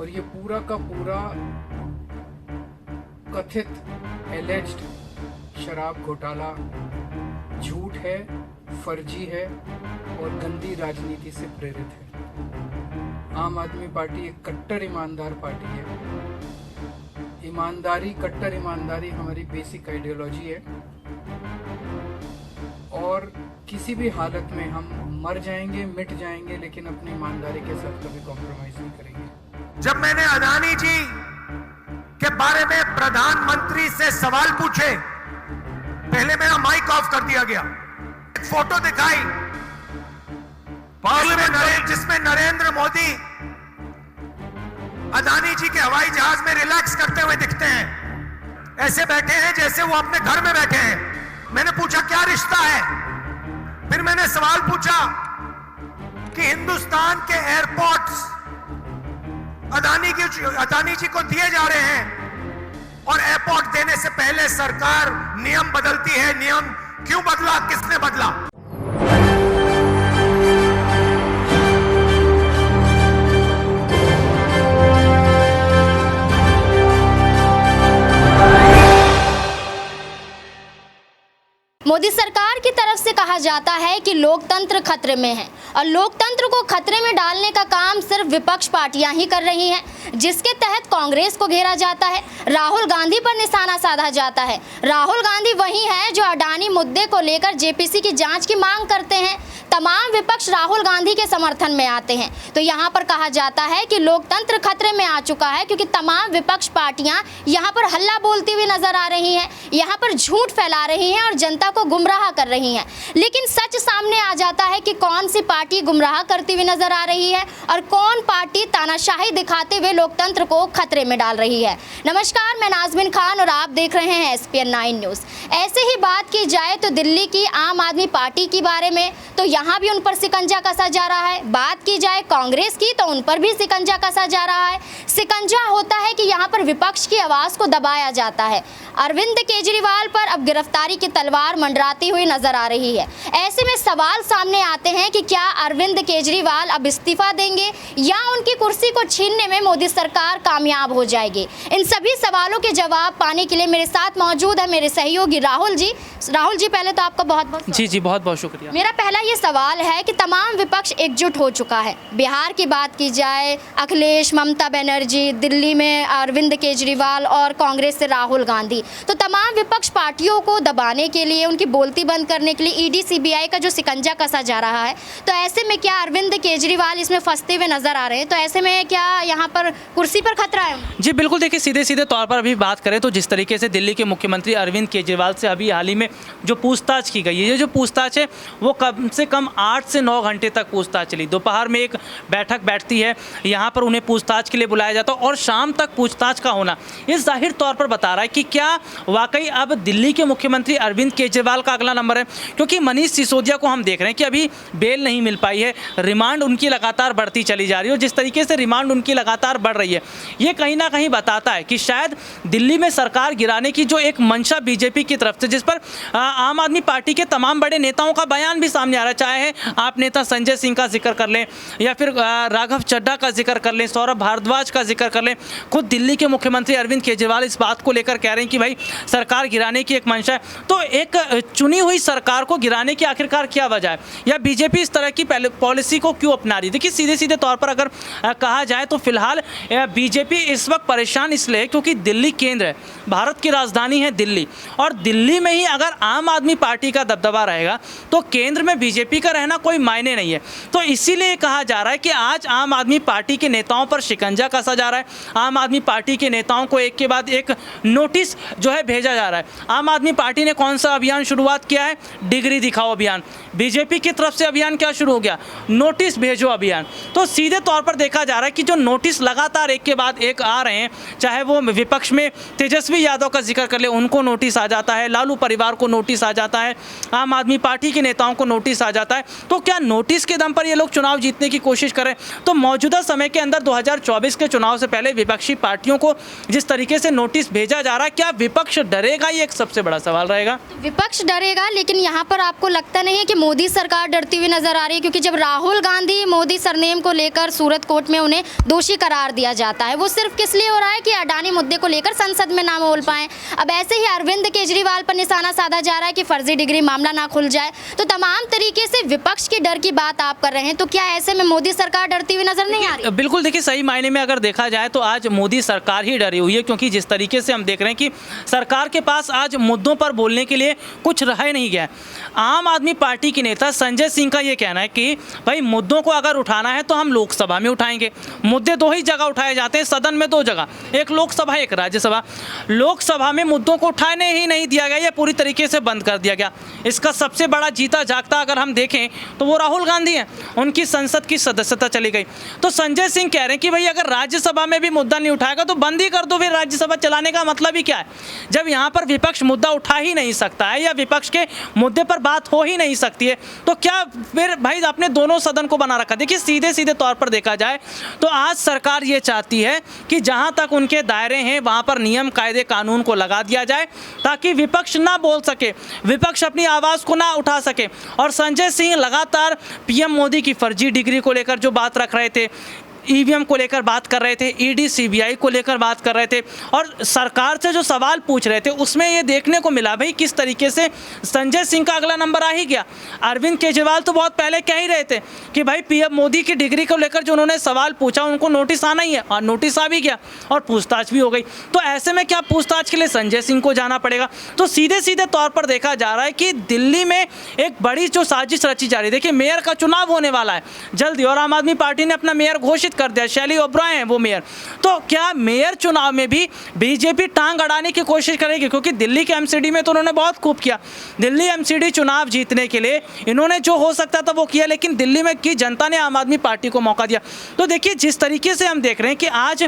और ये पूरा का पूरा कथित एलिज्ड शराब घोटाला झूठ है, फर्जी है और गंदी राजनीति से प्रेरित है। आम आदमी पार्टी एक कट्टर ईमानदार पार्टी है। ईमानदारी, कट्टर ईमानदारी हमारी बेसिक आइडियोलॉजी है और किसी भी हालत में हम मर जाएंगे, मिट जाएंगे, लेकिन अपनी ईमानदारी के साथ कभी कॉम्प्रोमाइज नहीं करेंगे। जब मैंने अडानी जी के बारे में प्रधानमंत्री से सवाल पूछे, पहले मेरा माइक ऑफ कर दिया गया। एक फोटो दिखाई पार्लियामेंट जिसमें नरेंद्र मोदी अडानी जी के हवाई जहाज में रिलैक्स करते हुए दिखते हैं, ऐसे बैठे हैं जैसे वो अपने घर में बैठे हैं। मैंने पूछा क्या रिश्ता है? फिर मैंने सवाल पूछा कि हिंदुस्तान के एयरपोर्ट्स अडानी जी को दिए जा रहे हैं और एयरपोर्ट देने से पहले सरकार नियम बदलती है। नियम क्यों बदला? किसने बदला? मोदी सरकार की तरफ से कहा जाता है कि लोकतंत्र खतरे में है और लोकतंत्र को खतरे में डालने का काम सिर्फ विपक्ष पार्टियां ही कर रही हैं, जिसके तहत कांग्रेस को घेरा जाता है, राहुल गांधी पर निशाना साधा जाता है। राहुल गांधी वही हैं जो अडानी मुद्दे को लेकर जेपीसी की जांच की मांग करते हैं। तमाम विपक्ष राहुल गांधी के समर्थन में आते हैं। तो यहाँ पर कहा जाता है कि लोकतंत्र खतरे में आ चुका है, क्योंकि तमाम विपक्ष पार्टियां यहाँ पर हल्ला बोलती हुई नजर आ रही हैं, यहाँ पर झूठ फैला रही हैं और जनता को गुमराह कर रही हैं। लेकिन सच सामने आ जाता है कि कौन सी पार्टी गुमराह करती हुई नजर आ रही है और कौन पार्टी तानाशाही दिखाते हुए लोकतंत्र को खतरे में डाल रही है। नमस्कार, मैं नाज़मीन खान और आप देख रहे हैं SPN 9 न्यूज़। ऐसे ही बात की जाए तो दिल्ली की आम आदमी पार्टी के बारे में, तो यहाँ भी उन पर शिकंजा कसा जा रहा है। बात की जाए कांग्रेस की तो उन पर भी शिकंजा कसा जा रहा है। शिकंजा होता है कि यहाँ पर विपक्ष की आवाज़ को दबाया जाता है। अरविंद केजरीवाल पर अब गिरफ्तारी की तलवार मंडराती हुई नजर आ रही है। ऐसे में सवाल सामने आते हैं कि क्या अरविंद केजरीवाल अब इस्तीफा देंगे या उनकी कुर्सी को छीनने में मोदी सरकार कामयाब हो जाएगी। इन सभी सवालों के जवाब पाने के लिए मेरे साथ मौजूद है मेरे सहयोगी राहुल जी। राहुल जी, पहले तो आपका बहुत बहुत जी बहुत बहुत शुक्रिया। मेरा पहला ये सवाल है कि तमाम विपक्ष एकजुट हो चुका है। बिहार की बात की जाए, अखिलेश, ममता बनर्जी, दिल्ली में अरविंद केजरीवाल और कांग्रेस से राहुल गांधी, तो तमाम विपक्ष पार्टियों को दबाने के लिए, उनकी बोलती बंद करने के लिए ED CBI का जो शिकंजा कसा जा रहा है, तो ऐसे में क्या अरविंद केजरीवाल इसमें फंसते हुए नजर आ रहे हैं? तो ऐसे में क्या यहाँ पर कुर्सी पर खतरा है? जी बिल्कुल, देखिए सीधे तौर पर अभी बात करें तो जिस तरीके से दिल्ली के मुख्यमंत्री अरविंद केजरीवाल से अभी हाल ही में जो पूछताछ की गई है, ये जो पूछताछ है वो कम से कम 8 से 9 घंटे तक पूछताछ चली। दोपहर में एक बैठक बैठती है, यहाँ पर उन्हें पूछताछ के लिए बुलाया जाता है और शाम तक पूछताछ का होना ये जाहिर तौर पर बता रहा है कि क्या वाकई अब दिल्ली के मुख्यमंत्री अरविंद केजरीवाल का अगला नंबर है। क्योंकि मनीष सिसोदिया को हम देख रहे हैं कि अभी बेल नहीं मिल पाई है, रिमांड उनकी लगातार बढ़ती चली जा रही है और जिस तरीके से रिमांड उनकी लगातार बढ़ रही है, ये कहीं ना कहीं बताता है कि शायद दिल्ली में सरकार गिराने की जो एक मंशा बीजेपी की तरफ से, जिस पर आम आदमी पार्टी के तमाम बड़े नेताओं का बयान भी सामने आ रहा है, चाहे आप नेता संजय सिंह का जिक्र कर लें या फिर राघव चड्ढा का जिक्र कर लें, सौरभ भारद्वाज का जिक्र कर लें, खुद दिल्ली के मुख्यमंत्री अरविंद केजरीवाल इस बात को लेकर कह रहे हैं कि भाई सरकार गिराने की एक मंशा है। तो एक चुनी हुई सरकार को गिराने की आखिरकार क्या वजह है, या बीजेपी इस तरह की पॉलिसी को क्यों अपना रही है? देखिए सीधे तौर पर अगर कहा जाए तो फिलहाल बीजेपी इस वक्त परेशान इसलिए क्योंकि दिल्ली केंद्र है, भारत की राजधानी है दिल्ली, और दिल्ली में ही अगर आम आदमी पार्टी का दबदबा रहेगा तो केंद्र में बीजेपी का रहना कोई मायने नहीं है। तो इसीलिए कहा जा रहा है कि आज आम आदमी पार्टी के नेताओं पर शिकंजा कसा जा रहा है। आम आदमी पार्टी के नेताओं को एक के बाद एक नोटिस जो है भेजा जा रहा है। आम आदमी पार्टी ने कौन सा अभियान शुरुआत किया है? डिग्री दिखाओ अभियान। बीजेपी की तरफ से अभियान क्या शुरू हो गया? नोटिस भेजो अभियान। तो सीधे तौर पर देखा जा रहा है कि जो नोटिस लगातार एक के बाद एक आ रहे हैं, चाहे वो विपक्ष में तेजस्वी यादव का जिक्र कर ले, उनको नोटिस आ जाता है, लालू परिवार को नोटिस आ जाता है, आम आदमी पार्टी के नेताओं को नोटिस आ जाता जाता है तो क्या नोटिस के दम पर ये लोग चुनाव जीतने की कोशिश करें? तो मौजूदा समय के अंदर 2024 के चुनाव से पहले विपक्षी पार्टियों को जिस तरीके से नोटिस भेजा जा रहा है, क्या विपक्ष डरेगा? ये एक सबसे बड़ा सवाल रहेगा। विपक्ष डरेगा, लेकिन यहाँ पर आपको लगता नहीं है कि मोदी सरकार डरती हुई नजर आ रही है? क्योंकि जब राहुल गांधी मोदी सरनेम को लेकर सूरत कोर्ट में उन्हें दोषी करार दिया जाता है, वो सिर्फ किस लिए हो रहा है कि अडानी मुद्दे को लेकर संसद में ना बोल पाए। अब ऐसे ही अरविंद केजरीवाल पर निशाना साधा जा रहा है कि फर्जी डिग्री मामला ना खुल जाए। तो तमाम तरीके से विपक्ष की डर की बात आप कर रहे हैं, तो क्या ऐसे में मोदी सरकार डरती हुई नजर नहीं आ रही? बिल्कुल, देखिए सही मायने में अगर देखा जाए तो आज मोदी सरकार ही डरी हुई है, क्योंकि जिस तरीके से हम देख रहे हैं कि सरकार के पास आज मुद्दों पर बोलने के लिए कुछ रह ही नहीं गया। आम आदमी पार्टी के नेता संजय सिंह का ये कहना है कि भाई मुद्दों को अगर उठाना है तो हम लोकसभा में उठाएंगे। मुद्दे दो ही जगह उठाए जाते हैं, सदन में दो जगह, एक लोकसभा एक राज्यसभा। लोकसभा में मुद्दों को उठाने ही नहीं दिया गया, ये पूरी तरीके से बंद कर दिया गया। इसका सबसे बड़ा जीता जागता अगर हम देखें तो वो राहुल गांधी हैं, उनकी संसद की सदस्यता चली गई। तो संजय सिंह कह रहे हैं कि भाई अगर राज्यसभा में भी मुद्दा नहीं उठाएगा तो बंद ही कर दो, फिर राज्यसभा चलाने का मतलब ही क्या है? जब यहाँ पर विपक्ष मुद्दा उठा ही नहीं सकता है या विपक्ष के मुद्दे पर बात हो ही नहीं सकती है, तो क्या फिर भाई अपने दोनों सदन को बना रखा? देखिए सीधे सीधे तौर पर देखा जाए तो आज सरकार ये चाहती है कि जहाँ तक उनके दायरे हैं वहाँ पर नियम कायदे कानून को लगा दिया जाए ताकि विपक्ष ना बोल सके, विपक्ष अपनी आवाज़ को ना उठा सके। और संजय सिंह लगातार पीएम मोदी की फर्जी डिग्री को लेकर जो बात रख रहे थे, ईवीएम को लेकर बात कर रहे थे, ईडी सीबीआई को लेकर बात कर रहे थे, और सरकार से जो सवाल पूछ रहे थे उसमें ये देखने को मिला भाई किस तरीके से संजय सिंह का अगला नंबर आ ही गया। अरविंद केजरीवाल तो बहुत पहले कह ही रहे थे कि भाई पीएम मोदी की डिग्री को लेकर जो उन्होंने सवाल पूछा उनको नोटिस आना ही है, और नोटिस आ भी गया और पूछताछ भी हो गई। तो ऐसे में क्या पूछताछ के लिए संजय सिंह को जाना पड़ेगा? तो सीधे सीधे तौर पर देखा जा रहा है कि दिल्ली में एक बड़ी जो साजिश रची जा रही है। देखिए मेयर का चुनाव होने वाला है जल्दी, और आम आदमी पार्टी ने अपना मेयर घोषित कर दिया, शैली ओब्राय हैं वो मेयर। तो क्या मेयर चुनाव में भी बीजेपी टांग अड़ाने की कोशिश करेगी? क्योंकि दिल्ली के एमसीडी में तो उन्होंने बहुत खूब किया, दिल्ली एमसीडी चुनाव जीतने के लिए इन्होंने जो हो सकता था वो किया, लेकिन दिल्ली में की जनता ने आम आदमी पार्टी को मौका दिया। तो देखिए जिस तरीके से हम देख रहे हैं कि आज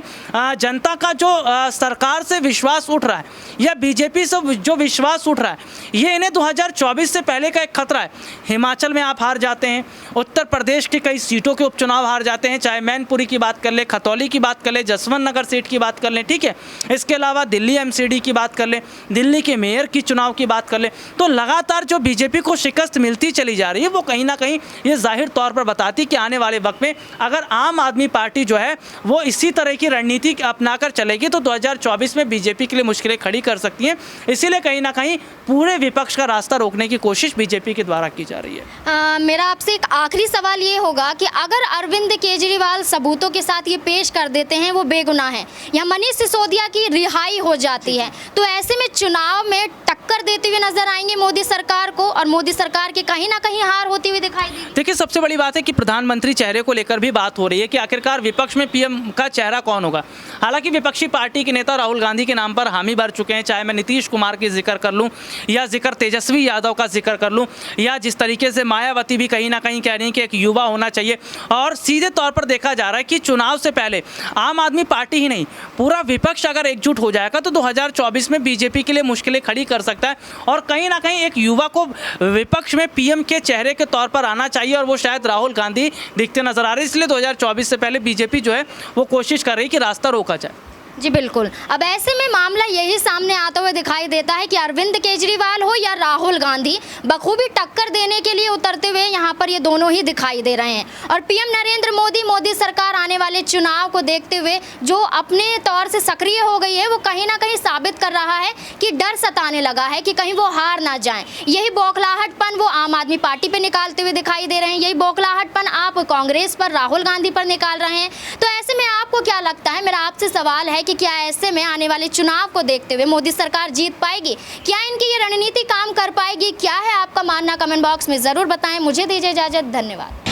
जनता का जो सरकार से विश्वास उठ रहा है या बीजेपी से जो विश्वास उठ रहा है, ये इन्हें 2024 से पहले का एक खतरा है। हिमाचल में आप हार जाते हैं, उत्तर प्रदेश की कई सीटों के उपचुनाव हार जाते हैं, चाहे मैनपुरी की बात कर ले, खतौली की बात कर ले, जसवंत नगर सीट की बात कर लें, ठीक है, इसके अलावा दिल्ली एमसीडी की बात कर लें, दिल्ली के मेयर की चुनाव की बात कर लें, तो लगातार जो बीजेपी को शिकस्त मिलती चली जा रही है वो कहीं ना कहीं ये जाहिर तौर पर बताती कि आने वाले वक्त में अगर आम आदमी पार्टी जो है वो इसी तरह की रणनीति अपनाकर चलेगी तो 2024 में बीजेपी के लिए मुश्किलें खड़ी कर सकती हैं। इसीलिए कहीं ना कहीं पूरे विपक्ष का रास्ता रोकने की कोशिश बीजेपी के द्वारा की जा रही है। मेरा आपसे एक आखिरी सवाल ये होगा कि अगर अरविंद केजरीवाल सबूतों के साथ ये पेश कर देते हैं वो बेगुनाह है या मनीष सिसोदिया की रिहाई हो जाती है, तो ऐसे में चुनाव में टक्कर देते हुए नजर आएंगे मोदी सरकार को, और मोदी सरकार की कहीं ना कहीं हार होती हुई दिखाई देगी। देखिए सबसे बड़ी बात है कि प्रधानमंत्री चेहरे को लेकर भी बात हो रही है कि आखिरकार विपक्ष में पीएम का चेहरा कौन होगा। हालांकि विपक्षी पार्टी के नेता राहुल गांधी के नाम पर हामी भर चुके हैं, चाहे मैं नीतीश कुमार की जिक्र कर लूँ या जिक्र तेजस्वी यादव का जिक्र कर लूँ, या जिस तरीके से मायावती भी कहीं ना कहीं कह रही हैं कि एक युवा होना चाहिए। और सीधे तौर पर देखा जा रहा है कि चुनाव से पहले आम आदमी पार्टी ही नहीं पूरा विपक्ष अगर एकजुट हो जाएगा तो 2024 में बीजेपी के लिए मुश्किलें खड़ी कर सकता है, और कहीं ना कहीं एक युवा को विपक्ष में पीएम के चेहरे के तौर पर आना चाहिए, और वो शायद राहुल गांधी दिखते नजर आ रहे हैं। इसलिए 2024 से पहले बीजेपी जो है वो कोशिश कर रही है कि रास्ता रोका जाए। जी बिल्कुल। अब ऐसे में मामला यही सामने आता हुआ दिखाई देता है कि अरविंद केजरीवाल हो या राहुल गांधी बखूबी टक्कर देने के लिए उतरते हुए यहाँ पर ये दोनों ही दिखाई दे रहे हैं। और पीएम नरेंद्र मोदी सरकार आने वाले चुनाव को देखते हुए जो अपने तौर से सक्रिय हो गई है, वो कहीं ना कहीं साबित कर रहा है कि डर सताने लगा है कि कहीं वो हार ना जाएं। यही बौखलाहटपन वो आम आदमी पार्टी पे निकालते हुए दिखाई दे रहे हैं, यही बौखलाहटपन आप कांग्रेस पर, राहुल गांधी पर निकाल रहे हैं। तो ऐसे में आपको क्या लगता है, मेरा आपसे सवाल है कि क्या ऐसे में आने वाले चुनाव को देखते हुए मोदी सरकार जीत पाएगी? क्या इनकी ये रणनीति काम कर पाएगी? क्या है आपका मानना? कमेंट बॉक्स में जरूर बताएं। मुझे दीजिए इजाजत, धन्यवाद।